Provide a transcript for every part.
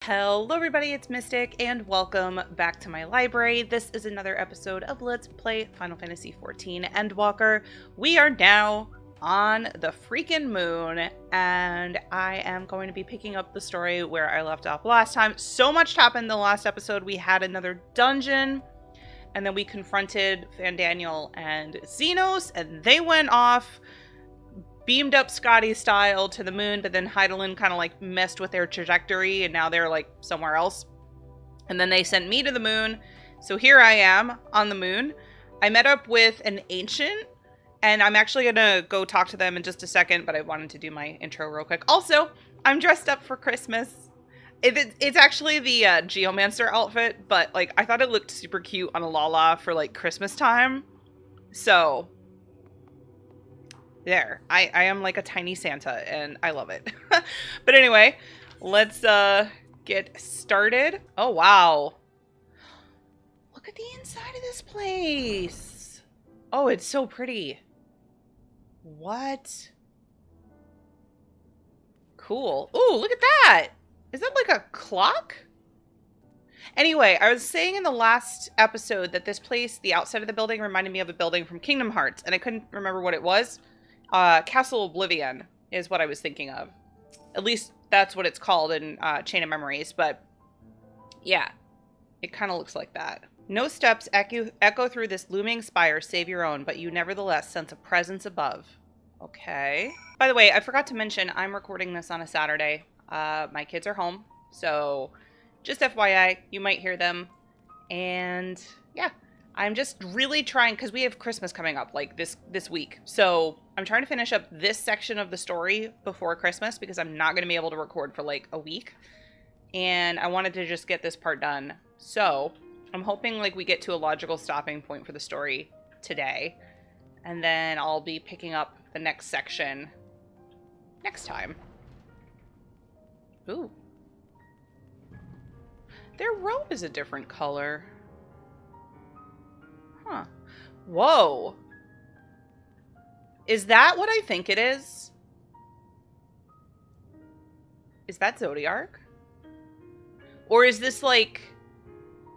Hello everybody, it's Mystic, and welcome back to my library. This is another episode of Let's Play Final Fantasy XIV Endwalker. We are now on the freaking moon, and I am going to be picking up the story where I left off last time. So much happened in the last episode. We had another dungeon, and then we confronted Fandaniel and Xenos, and they went off, beamed up Scotty style to the moon, but then Heidelin kind of like messed with their trajectory and now they're like somewhere else. And then they sent me to the moon. So here I am on the moon. I met up with an ancient and I'm actually going to go talk to them in just a second, but I wanted to do my intro real quick. Also, I'm dressed up for Christmas. It's actually the Geomancer outfit, but like I thought it looked super cute on a Lala for like Christmas time. So there, I am like a tiny Santa and I love it. But anyway, let's get started. Oh wow, look at the inside of this place. Oh, it's so pretty. What? Cool. Ooh, look at that. Is that like a clock? Anyway, I was saying in the last episode that this place, the outside of the building, reminded me of a building from Kingdom Hearts, and I couldn't remember what it was. Castle Oblivion is what I was thinking of. At least that's what it's called in Chain of Memories, but yeah, it kind of looks like that. No steps echo through this looming spire save your own, but you nevertheless sense a presence above. Okay. By the way, I forgot to mention I'm recording this on a Saturday. My kids are home, so just FYI, you might hear them. And yeah, I'm just really trying, because we have Christmas coming up like this week. So I'm trying to finish up this section of the story before Christmas because I'm not going to be able to record for like a week. And I wanted to just get this part done. So I'm hoping like we get to a logical stopping point for the story today. And then I'll be picking up the next section next time. Ooh. Their robe is a different color. Huh. Whoa. Is that what I think it is? Is that Zodiark? Or is this like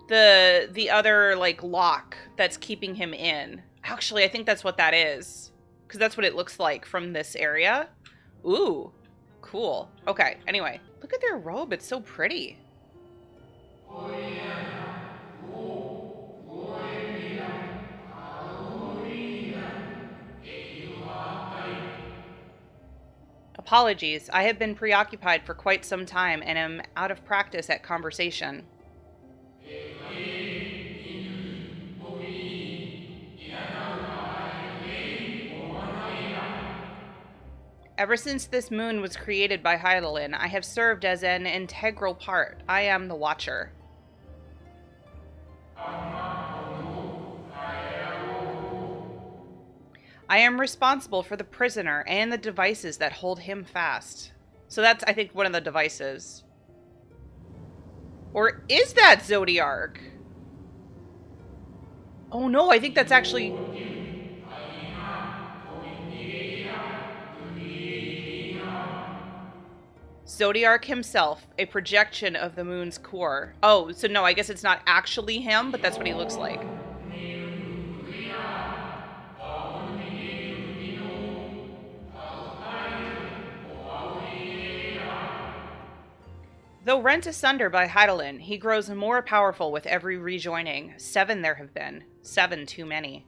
the other like lock that's keeping him in? Actually, I think that's what that is. Because that's what it looks like from this area. Ooh. Cool. Okay, anyway. Look at their robe. It's so pretty. Apologies, I have been preoccupied for quite some time and am out of practice at conversation. Ever since this moon was created by Heidelin, I have served as an integral part. I am the Watcher. I am responsible for the prisoner and the devices that hold him fast. So that's, I think, one of the devices. Or is that Zodiark? Oh no, I think that's actually... Zodiark himself, a projection of the moon's core. Oh, so no, I guess it's not actually him, but that's what he looks like. Though rent asunder by Heidelin, he grows more powerful with every rejoining. 7 there have been. 7 too many.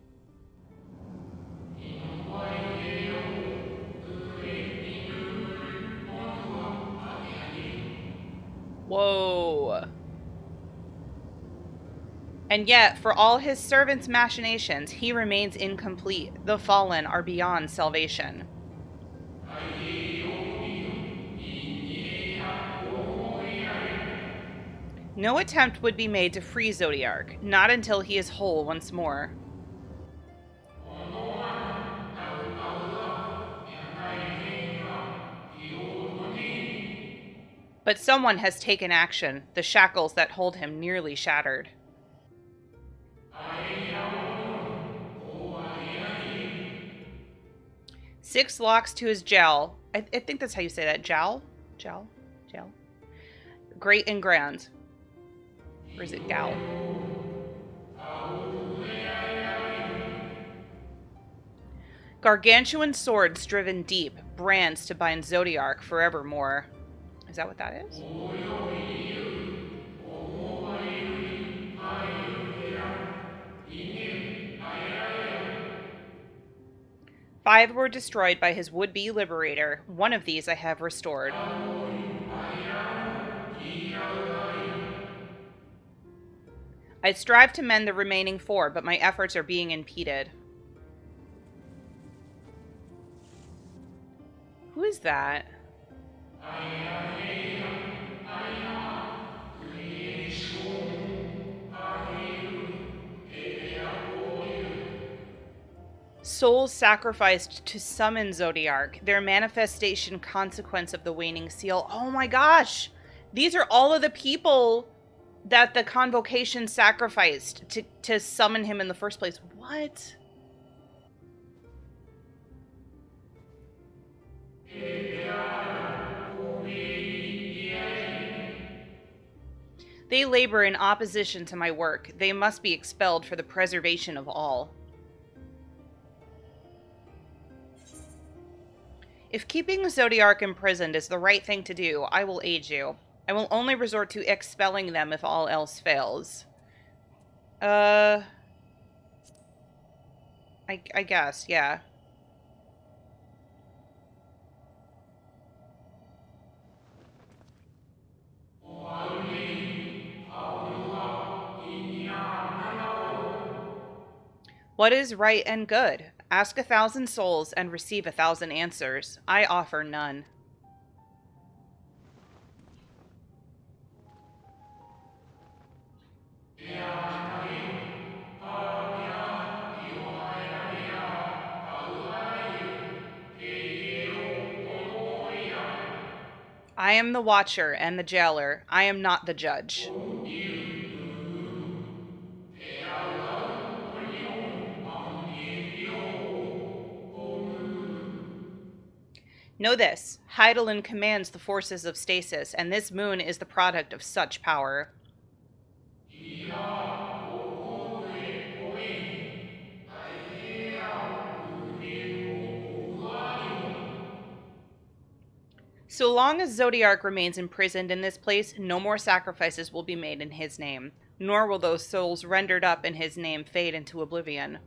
Whoa. And yet, for all his servants' machinations, he remains incomplete. The fallen are beyond salvation. No attempt would be made to free Zodiark, not until he is whole once more. But someone has taken action. The shackles that hold him nearly shattered. 6 locks to his jowl. I think that's how you say that. Jowl? Jowl? Jowl? Great and grand. Or is it gal? Gargantuan swords driven deep, brands to bind Zodiark forevermore. Is that what that is? Five were destroyed by his would-be liberator. One of these I have restored. I strive to mend the remaining 4, but my efforts are being impeded. Who is that? Souls sacrificed to summon Zodiark, their manifestation consequence of the waning seal. Oh my gosh! These are all of the people that the convocation sacrificed to summon him in the first place. What? They labor in opposition to my work. They must be expelled for the preservation of all. If keeping Zodiark imprisoned is the right thing to do, I will aid you. I will only resort to expelling them if all else fails. I guess, yeah. What is right and good? Ask 1,000 souls and receive 1,000 answers. I offer none. I am the watcher and the jailer. I am not the judge. Know this, Hydaelyn commands the forces of stasis, and this moon is the product of such power. So long as Zodiark remains imprisoned in this place, no more sacrifices will be made in his name, nor will those souls rendered up in his name fade into oblivion.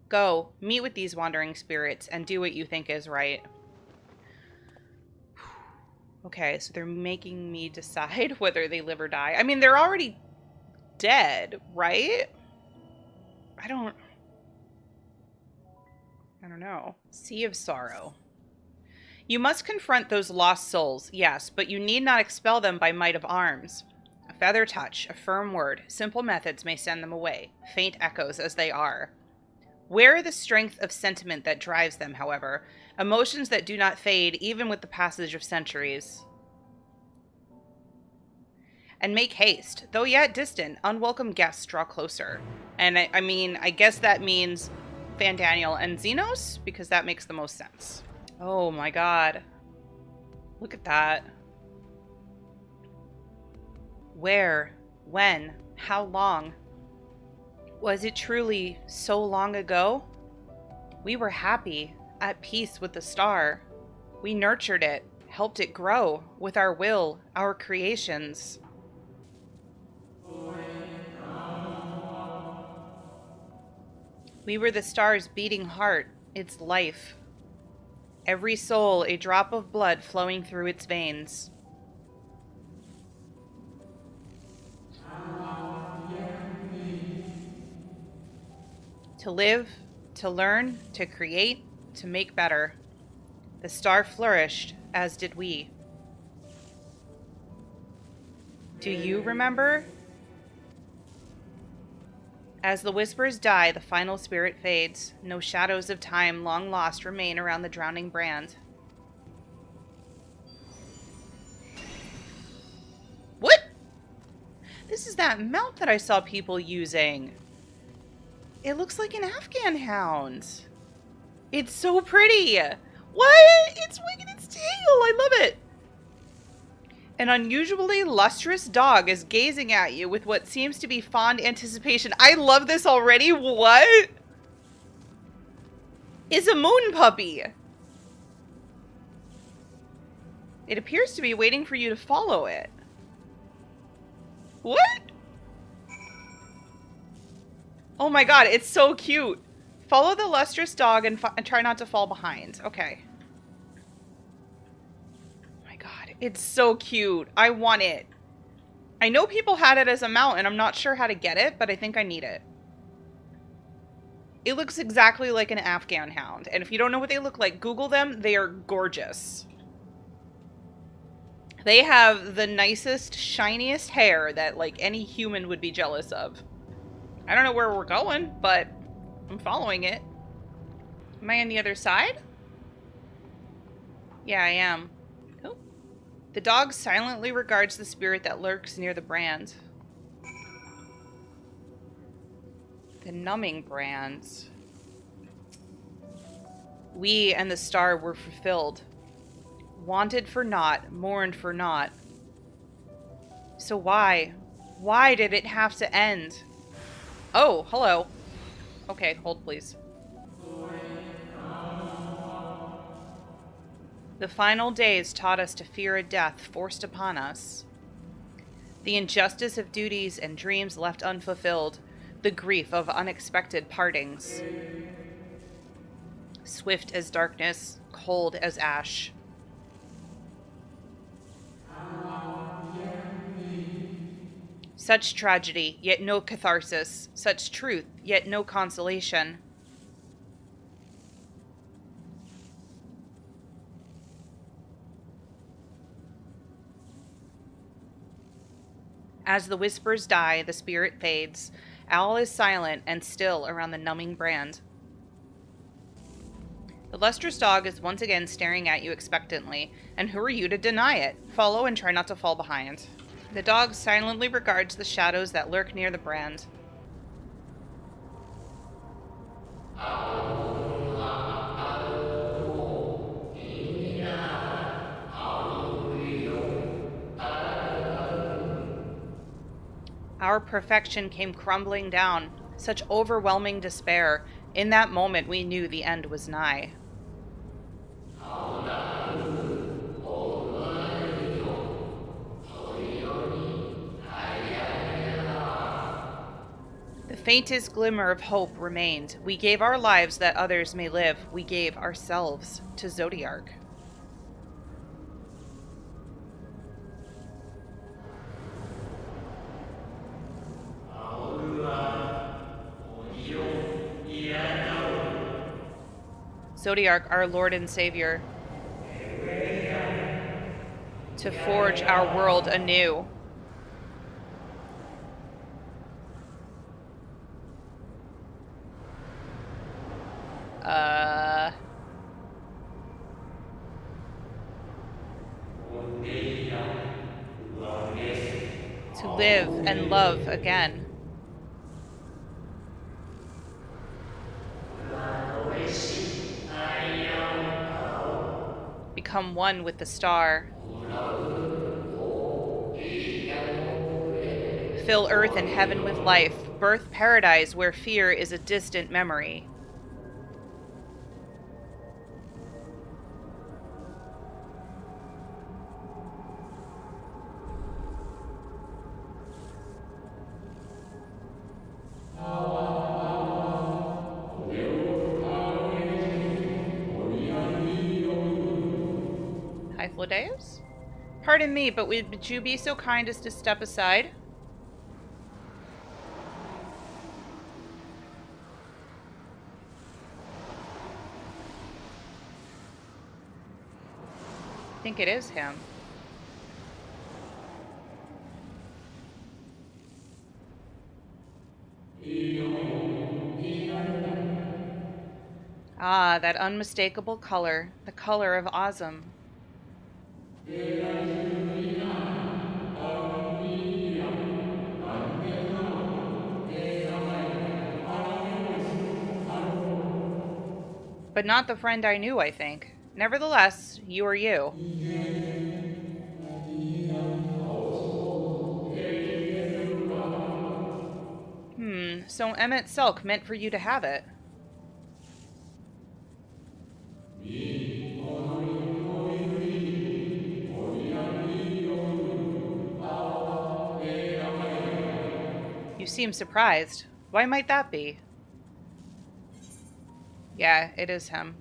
Go, meet with these wandering spirits, and do what you think is right. Okay, so they're making me decide whether they live or die. I mean, they're already dead, right? I don't know. Sea of Sorrow. You must confront those lost souls, yes, but you need not expel them by might of arms. A feather touch, a firm word, simple methods may send them away, faint echoes as they are. Where the strength of sentiment that drives them, however, emotions that do not fade even with the passage of centuries. And make haste, though yet distant, unwelcome guests draw closer. And I mean, I guess that means Fandaniel and Xenos, because that makes the most sense. Oh my god. Look at that. Where? When? How long? Was it truly so long ago? We were happy, at peace with the star. We nurtured it, helped it grow, with our will, our creations. We were the star's beating heart, its life. Every soul a drop of blood flowing through its veins. To live, to learn, to create, to make better. The star flourished, as did we. Do you remember? As the whispers die, the final spirit fades. No shadows of time long lost remain around the drowning brand. What? This is that mount that I saw people using. It looks like an Afghan hound. It's so pretty. What? It's wigging its tail. I love it. An unusually lustrous dog is gazing at you with what seems to be fond anticipation. I love this already. What? It's a moon puppy. It appears to be waiting for you to follow it. What? Oh my god, it's so cute. Follow the lustrous dog and try not to fall behind. Okay. Oh my god, it's so cute. I want it. I know people had it as a mount and I'm not sure how to get it, but I think I need it. It looks exactly like an Afghan hound. And if you don't know what they look like, Google them. They are gorgeous. They have the nicest, shiniest hair that, like, any human would be jealous of. I don't know where we're going, but I'm following it. Am I on the other side? Yeah, I am. Oh. The dog silently regards the spirit that lurks near the brand. The numbing brands. We and the star were fulfilled. Wanted for naught, mourned for naught. So why? Why did it have to end? Oh, hello. Okay, hold please. The final days taught us to fear a death forced upon us. The injustice of duties and dreams left unfulfilled. The grief of unexpected partings. Swift as darkness, cold as ash. Such tragedy, yet no catharsis. Such truth, yet no consolation. As the whispers die, the spirit fades. All is silent and still around the numbing brand. The lustrous dog is once again staring at you expectantly, and who are you to deny it? Follow and try not to fall behind. The dog silently regards the shadows that lurk near the brand. Our perfection came crumbling down. Such overwhelming despair. In that moment, we knew the end was nigh. The faintest glimmer of hope remained. We gave our lives that others may live. We gave ourselves to Zodiark. Zodiark, our Lord and Savior, to forge our world anew. To live and love again. Become one with the star. Fill earth and heaven with life. Birth paradise where fear is a distant memory. Hyphlodeus? Pardon me, but would you be so kind as to step aside? I think it is him. Ah, that unmistakable color, the color of Ozum. But not the friend I knew, I think. Nevertheless, you are you. So Emmett Selk meant for you to have it. You seem surprised. Why might that be? Yeah, it is him.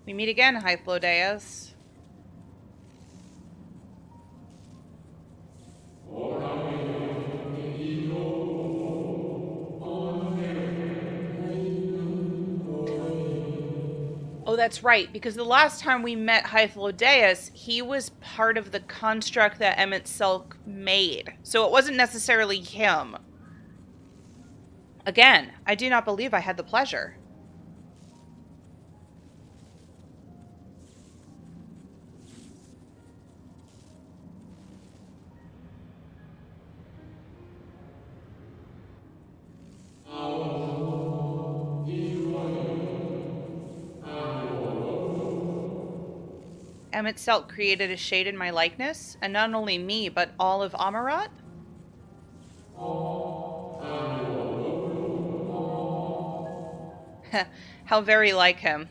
We meet again, Hythlodeus. Oh, that's right, because the last time we met Hythlodeus, he was part of the construct that Emmett Silk made. So it wasn't necessarily him. Again, I do not believe I had the pleasure. Emmett Selk created a shade in my likeness, and not only me, but all of Amarat? How very like him.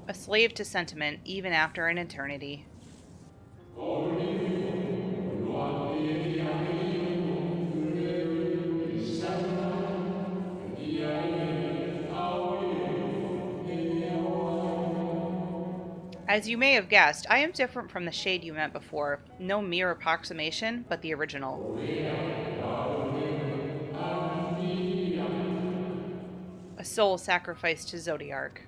A slave to sentiment, even after an eternity. As you may have guessed, I am different from the shade you met before. No mere approximation, but the original. A soul sacrificed to Zodiark.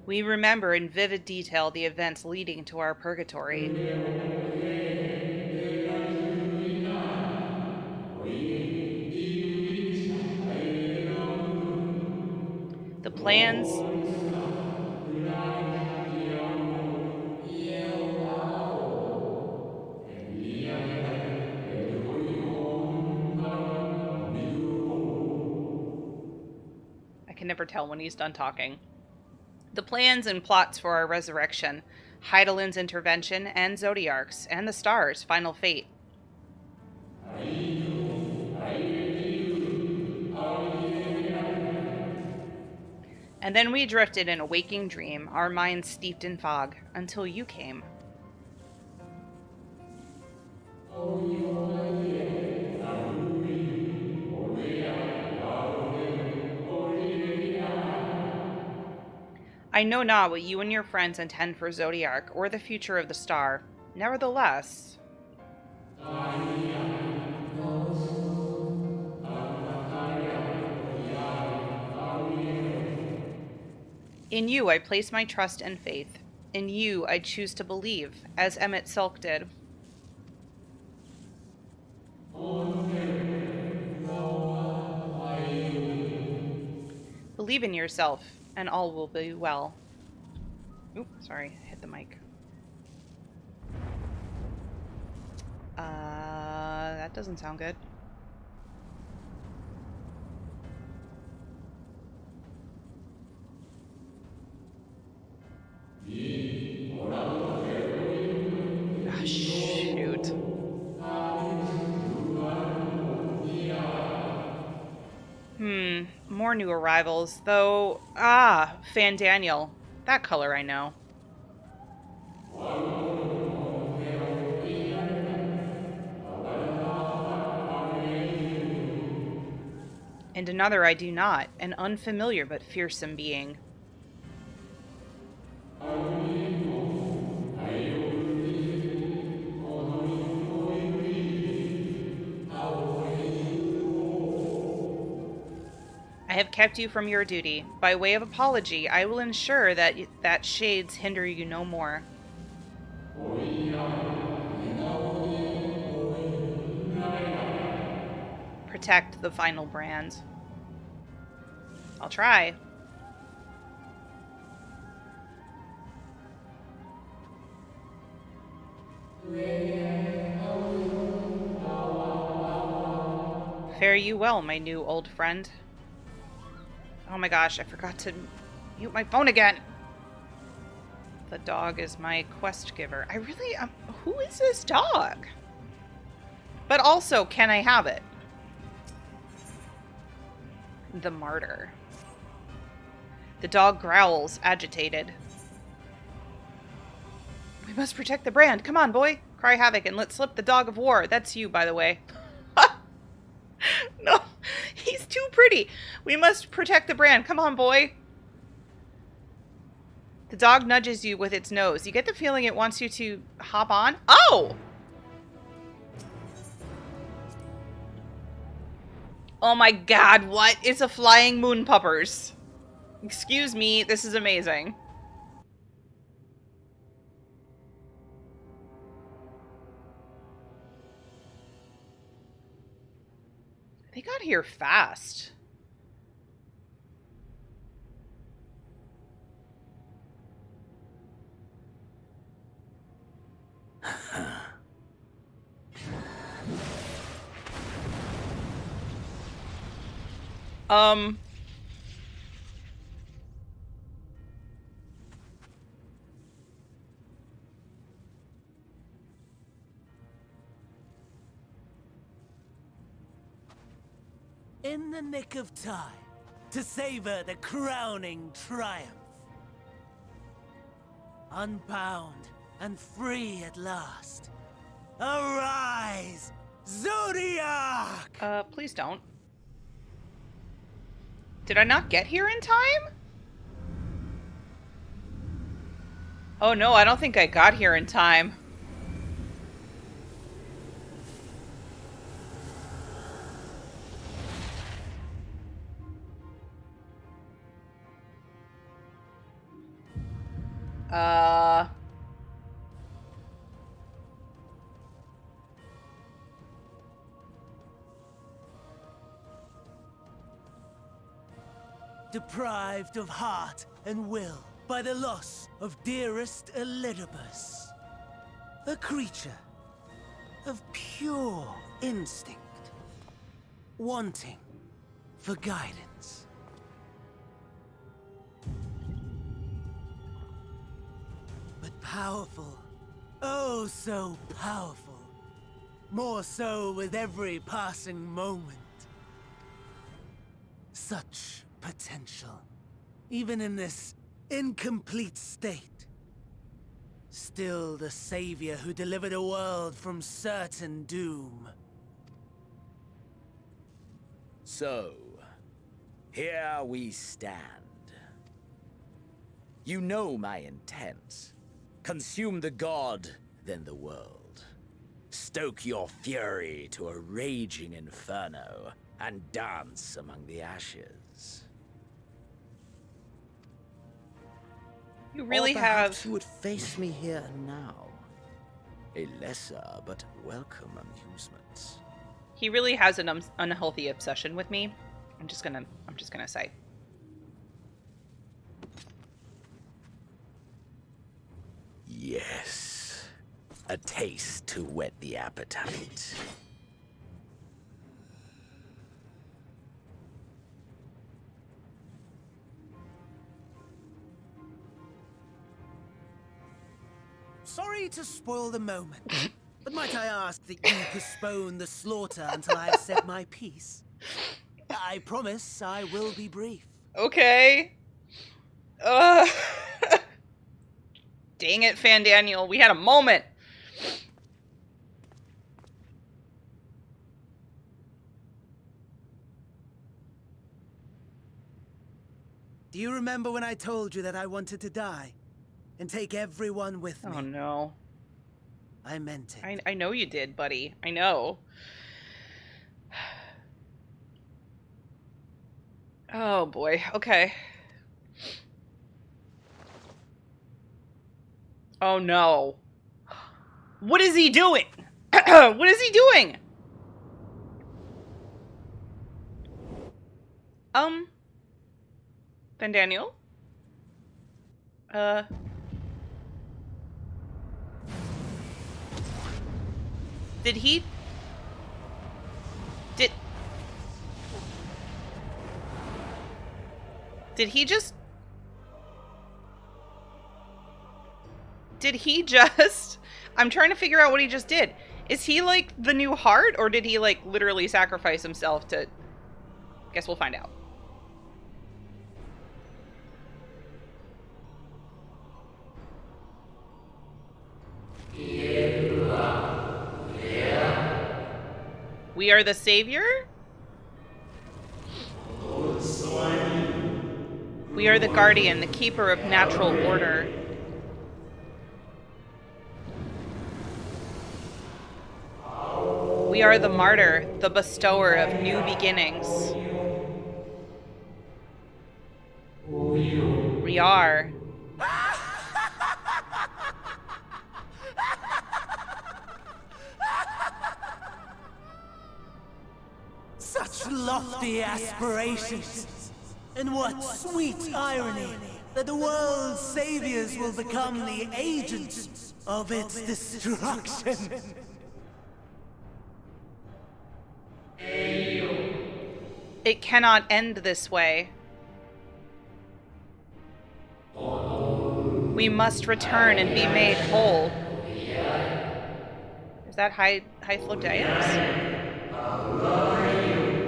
We remember in vivid detail the events leading to our purgatory. The plans. I can never tell when he's done talking. The plans and plots for our resurrection, Heidelin's intervention, and Zodiark's, and the stars' final fate. And then we drifted in a waking dream, our minds steeped in fog, until you came. I know not what you and your friends intend for Zodiark or the future of the star. Nevertheless, in you I place my trust and faith. In you I choose to believe, as Emmett Selk did. Believe in yourself, and all will be well. Oop, sorry, I hit the mic. That doesn't sound good. Ah, shoot. More new arrivals, though. Fandaniel. That color I know. And another I do not, an unfamiliar but fearsome being. I have kept you from your duty. By way of apology, I will ensure that shades hinder you no more. Protect the final brand. I'll try. Fare you well, my new old friend. Oh my gosh, I forgot to mute my phone again. The dog is my quest giver. I really, who is this dog? But also, can I have it? The martyr. The dog growls, agitated. We must protect the brand. Come on, boy. Cry havoc and let slip the dog of war. That's you, by the way. No, he's too pretty. We must protect the brand. Come on, boy. The dog nudges you with its nose. You get the feeling it wants you to hop on. Oh! Oh my god, what? It's a flying moon puppers. Excuse me, this is amazing. They got here fast. In the nick of time to savor the crowning triumph. Unbound and free at last. Arise, Zodiark! Please don't. Did I not get here in time? Oh no, I don't think I got here in time. Deprived of heart and will by the loss of dearest Elidibus. A creature of pure instinct, wanting for guidance. But powerful, oh so powerful, more so with every passing moment. Such potential, even in this incomplete state. Still the savior who delivered a world from certain doom. So, here we stand. You know my intent. Consume the god, then the world. Stoke your fury to a raging inferno, and dance among the ashes. You really or perhaps have... you would face me here and now. A lesser but welcome amusement. He really has an unhealthy obsession with me. I'm just gonna say. Yes. A taste to whet the appetite. Sorry to spoil the moment, but might I ask that you postpone the slaughter until I have said my piece? I promise I will be brief. Okay. Dang it, Fandaniel. We had a moment. Do you remember when I told you that I wanted to die? And take everyone with me? Oh, no. I meant it. I know you did, buddy. I know. Oh, boy. Okay. Oh, no. What is he doing? What is he doing? Fandaniel? Did he... Did he just... Did he just... I'm trying to figure out what he just did. Is he, like, the new heart? Or did he, like, literally sacrifice himself to... Guess we'll find out. We are the savior? We are the guardian, the keeper of natural order. We are the martyr, the bestower of new beginnings. We are. Such lofty aspirations. And what sweet irony that the world's saviors will become the agents of its destruction. It cannot end this way. We must return and be made whole. Is that Hythlodaeus?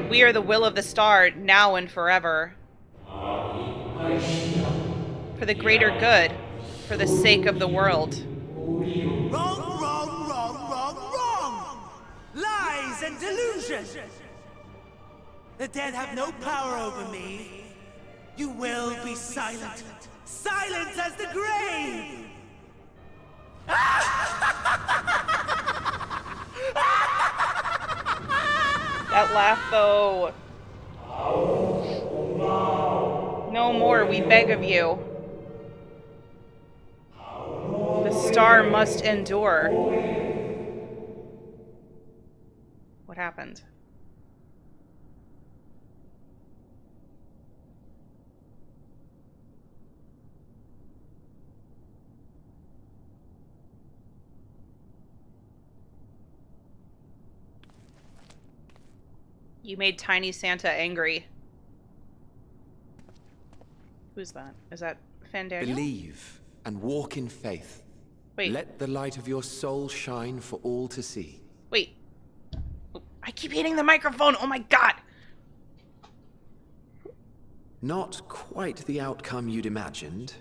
We are the will of the star, now and forever. For the greater good, for the sake of the world. Wrong, wrong, wrong, wrong, wrong! Lies and delusion! The dead have no power over me. You will be silent. Silent as the grave! That laugh, though. No more, we beg of you. The star must endure. What happened? You made Tiny Santa angry. Who's that? Is that Fandaniel? Believe and walk in faith. Wait. Let the light of your soul shine for all to see. Wait. I keep hitting the microphone. Oh my god. Not quite the outcome you'd imagined,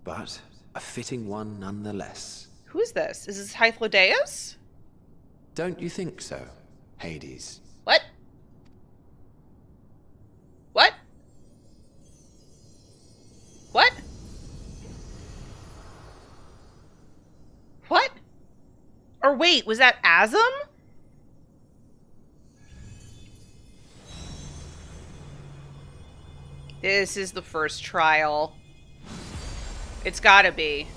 but a fitting one nonetheless. Who is this? Is this Hythlodaeus? Don't you think so, Hades? What? What? What? What? Or wait, was that Azum? This is the first trial. It's gotta be.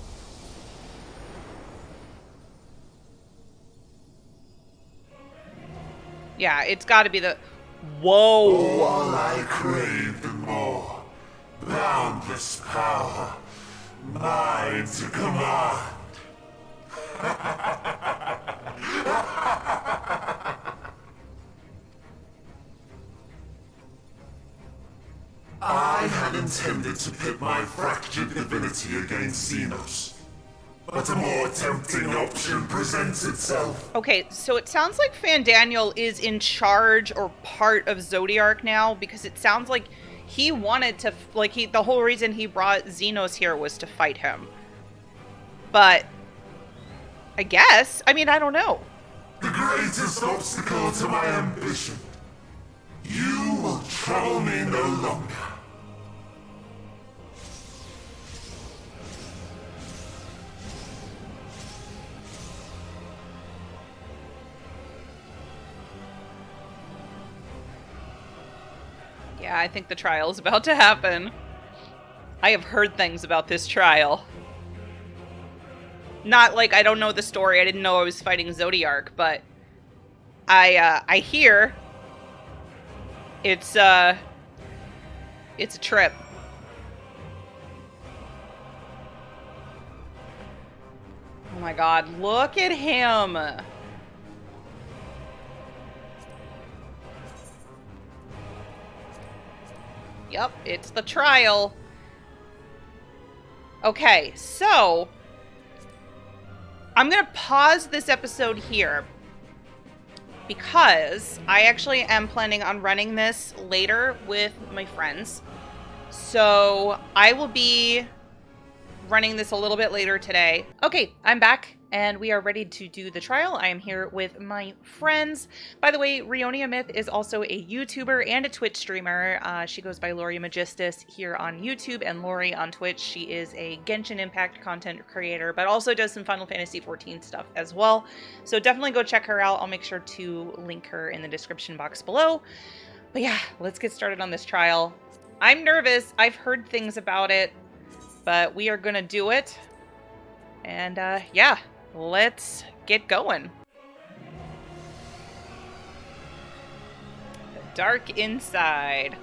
Yeah, it's gotta be the... Whoa! All I craved and more. Boundless power. Mine to command. I had intended to pit my fractured divinity against Xenos. But a more tempting option presents itself. Okay, so it sounds like Fandaniel is in charge or part of Zodiark now, because it sounds like he wanted to, the whole reason he brought Xenos here was to fight him. But, I guess, I mean, I don't know. The greatest obstacle to my ambition. You will trouble me no longer. Yeah, I think the trial is about to happen. I have heard things about this trial. Not like I don't know the story. I didn't know I was fighting Zodiark, but I hear it's a trip. Oh my god, look at him. Yep, it's the trial. Okay, so I'm gonna pause this episode here because I actually am planning on running this later with my friends. So I will be running this a little bit later today. Okay, I'm back and we are ready to do the trial. I am here with my friends. By the way, Rionia Myth is also a YouTuber and a Twitch streamer. She goes by Lorie Magistus here on YouTube and Lorie on Twitch. She is a Genshin Impact content creator, but also does some Final Fantasy XIV stuff as well. So definitely go check her out. I'll make sure to link her in the description box below. But yeah, let's get started on this trial. I'm nervous. I've heard things about it, but we are gonna do it. And yeah, let's get going. The dark inside.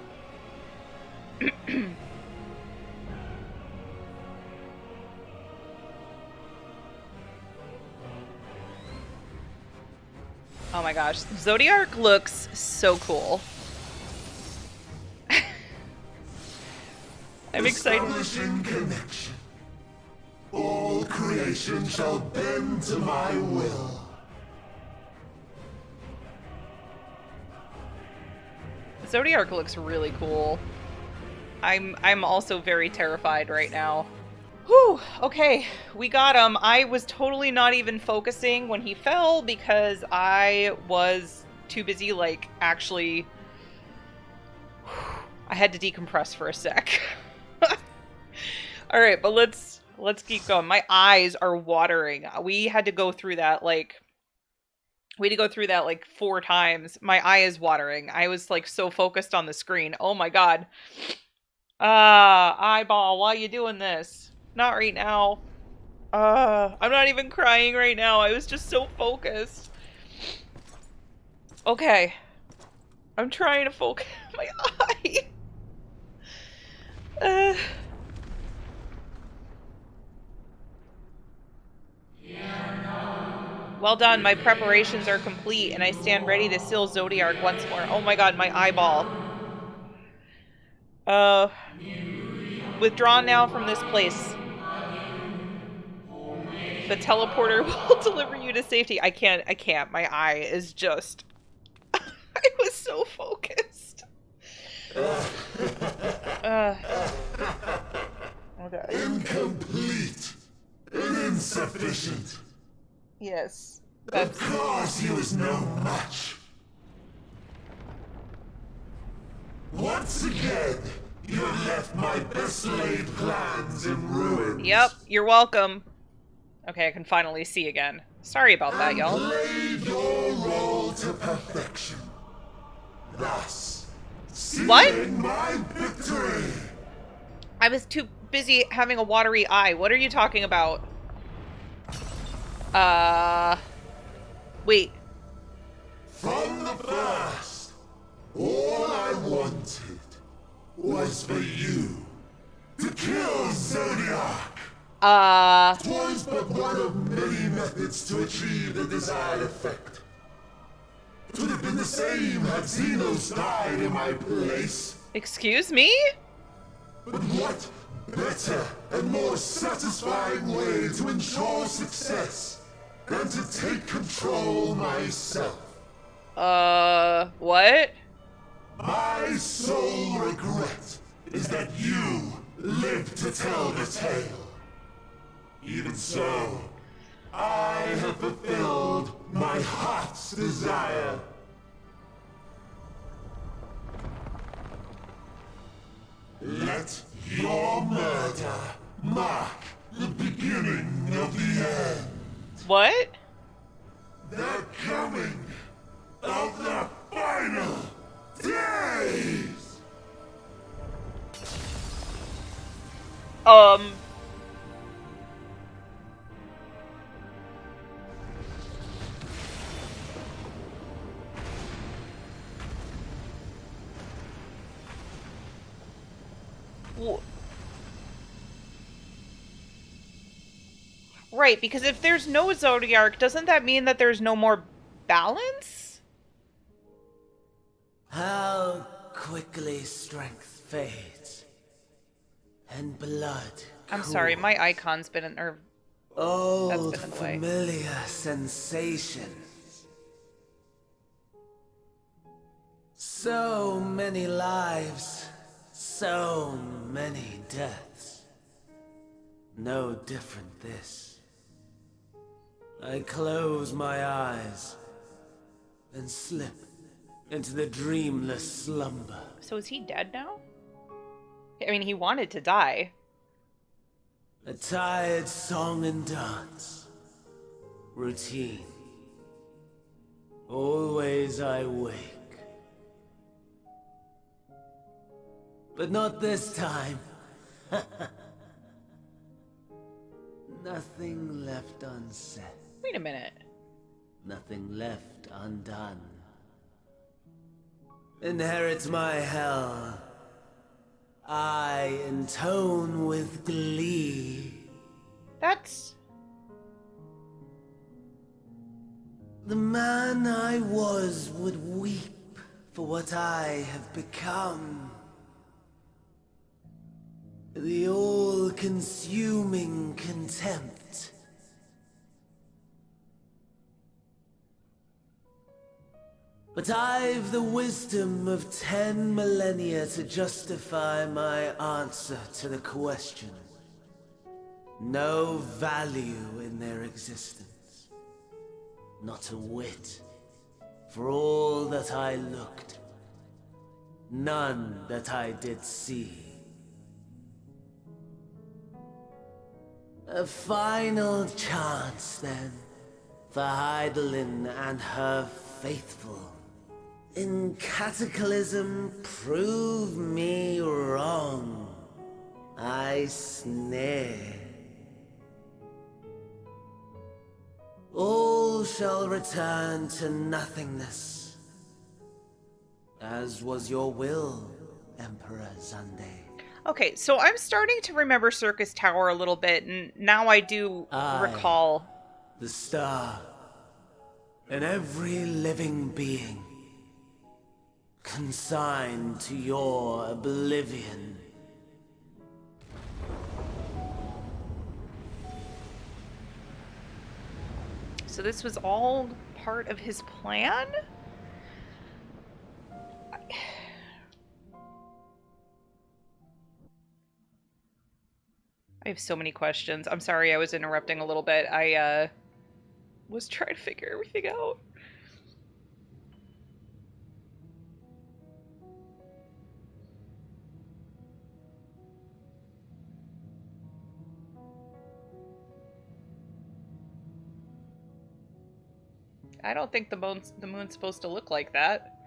Oh my gosh, Zodiark looks so cool. I'm excited. Establishing connection. All creation shall bend to my will. Zodiark looks really cool. I'm also very terrified right now. Whew, okay, we got him. I was totally not even focusing when he fell because I was too busy, like, actually... I had to decompress for a sec. Alright, but let's keep going. My eyes are watering. We had to go through that, like... We had to go through that, like, 4 times. My eye is watering. I was, like, so focused on the screen. Oh my god. Eyeball, why are you doing this? Not right now. I'm not even crying right now. I was just so focused. Okay. I'm trying to focus my eye. Well done. My preparations are complete, and I stand ready to seal Zodiark once more. Oh my god, my eyeball. Withdraw now from this place. The teleporter will deliver you to safety. I can't. My eye is just... I was so focused. Okay. Incomplete. Insufficient. Yes. Of course he was no match. Once again, you have left my best laid plans in ruins. Yep, you're welcome. Okay, I can finally see again. Sorry about that, y'all. Played your role to perfection. Thus, sealing my victory. I was too busy having a watery eye. What are you talking about? Wait. From the first, all I wanted was for you to kill Zodiark. Twas but one of many methods to achieve the desired effect. It would have been the same had Xenos died in my place. Excuse me? But what better and more satisfying way to ensure success than to take control myself? What? My sole regret is that you lived to tell the tale. Even so, I have fulfilled my heart's desire. Let your murder mark the beginning of the end. What? The coming of the final days! Right, because if there's no Zodiark, doesn't that mean that there's no more balance? How quickly strength fades and blood I'm sorry, my cools. icon's been in, or that's Old been in the way. familiar sensations. So many lives, so many deaths. No different this. I close my eyes and slip into the dreamless slumber. So is he dead now? I mean, he wanted to die. A tired song and dance. Routine. Always I wake. But not this time. Nothing left unsaid. Wait a minute. Nothing left undone. Inherit my hell. I intone with glee. That's... The man I was would weep for what I have become. The all-consuming contempt. But I've the wisdom of 10 millennia to justify my answer to the question. No value in their existence. Not a whit. For all that I looked. None that I did see. A final chance, then, for Heidelin and her faithful. In Cataclysm, prove me wrong. I snare. All shall return to nothingness, as was your will, Emperor Zande. Okay, so I'm starting to remember Circus Tower a little bit, and now I do recall. The star, and every living being, consigned to your oblivion. So this was all part of his plan? I have so many questions. I'm sorry I was interrupting a little bit. I was trying to figure everything out. I don't think the moon's supposed to look like that.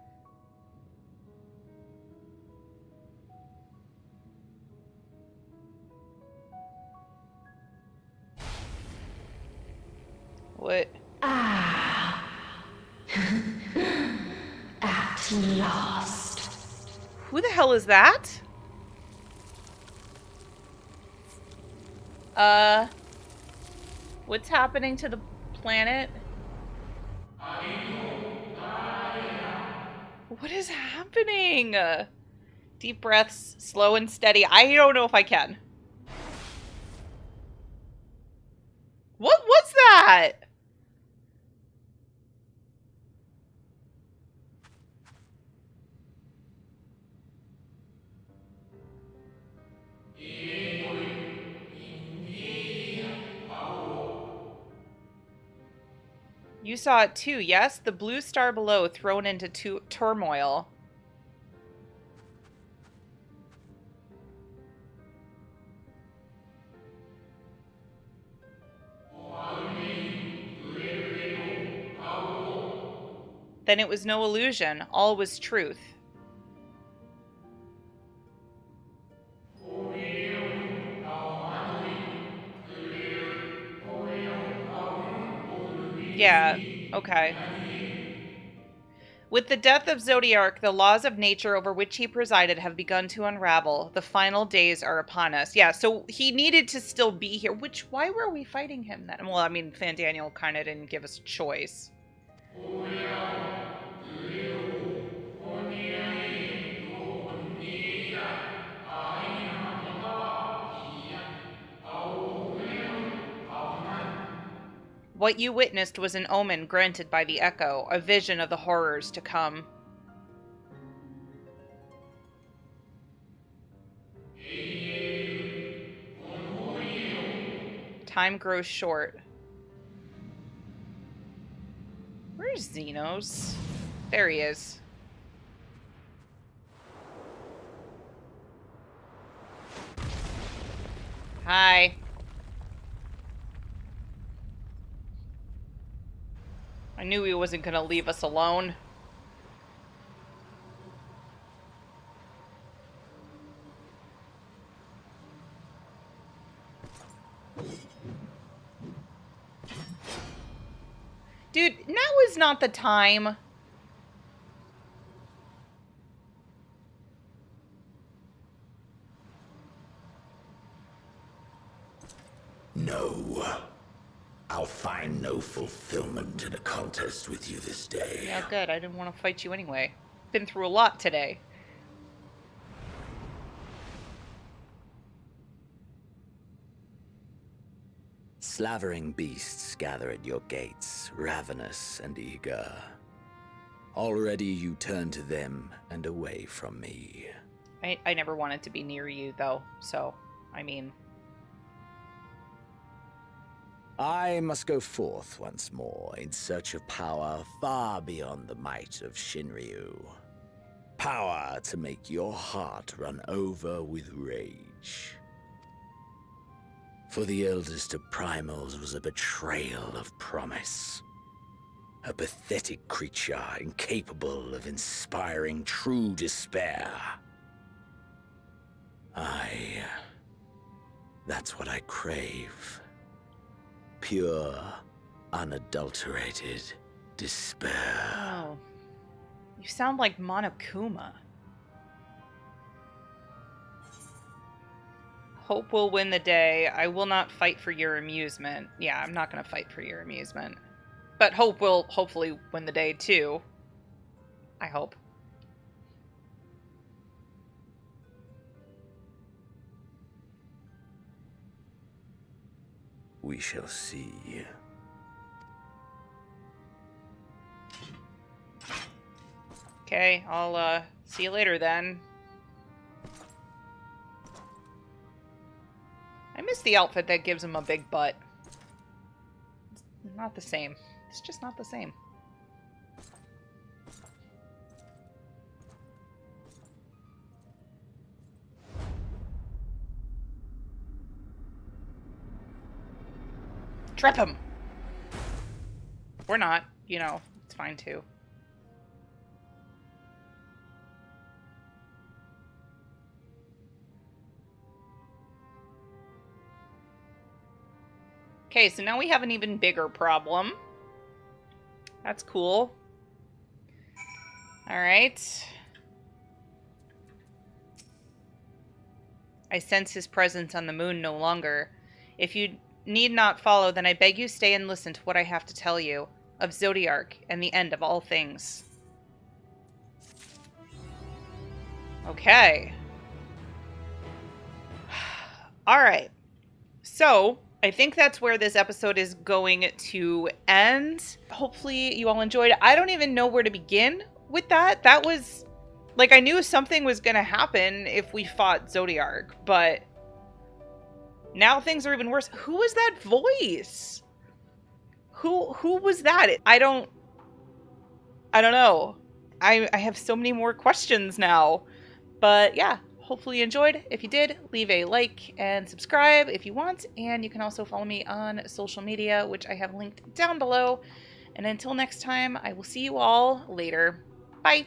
What? At last. Who the hell is that? What's happening to the planet? What is happening? Deep breaths, slow and steady. I don't know if I can. What was that? You saw it too, yes? The blue star below thrown into turmoil. Then it was no illusion. All was truth. Yeah, okay. With the death of Zodiark, the laws of nature over which he presided have begun to unravel. The final days are upon us. Yeah, so he needed to still be here, why were we fighting him then? Well, I mean, Fandaniel kind of didn't give us a choice. What you witnessed was an omen granted by the echo, a vision of the horrors to come. Time grows short. Where's Xenos? There he is. Hi. I knew he wasn't going to leave us alone. Dude, now is not the time. No. I'll find no fulfillment in a contest with you this day. Yeah, good. I didn't want to fight you anyway. Been through a lot today. Slavering beasts gather at your gates, ravenous and eager. Already you turn to them and away from me. I never wanted to be near you, though, so, I mean... I must go forth once more in search of power far beyond the might of Shinryu. Power to make your heart run over with rage. For the eldest of primals was a betrayal of promise. A pathetic creature incapable of inspiring true despair. That's what I crave. Pure, unadulterated despair. Oh. You sound like Monokuma. Hope will win the day. I will not fight for your amusement. Yeah, I'm not going to fight for your amusement. But Hope will hopefully win the day, too. I hope. We shall see. Okay, I'll see you later then. I miss the outfit that gives him a big butt. It's not the same. It's just not the same. Trap him! Or not, you know, it's fine too. Okay, so now we have an even bigger problem. That's cool. Alright. I sense his presence on the moon no longer. If you need not follow, then I beg you stay and listen to what I have to tell you of Zodiark and the end of all things. Okay. Alright. So, I think that's where this episode is going to end. Hopefully you all enjoyed it. I don't even know where to begin with that. That was, like, I knew something was going to happen if we fought Zodiark, but now things are even worse. Who was that voice? Who was that? I don't know. I have so many more questions now. But yeah, hopefully you enjoyed. If you did, leave a like and subscribe if you want. And you can also follow me on social media, which I have linked down below. And until next time, I will see you all later. Bye.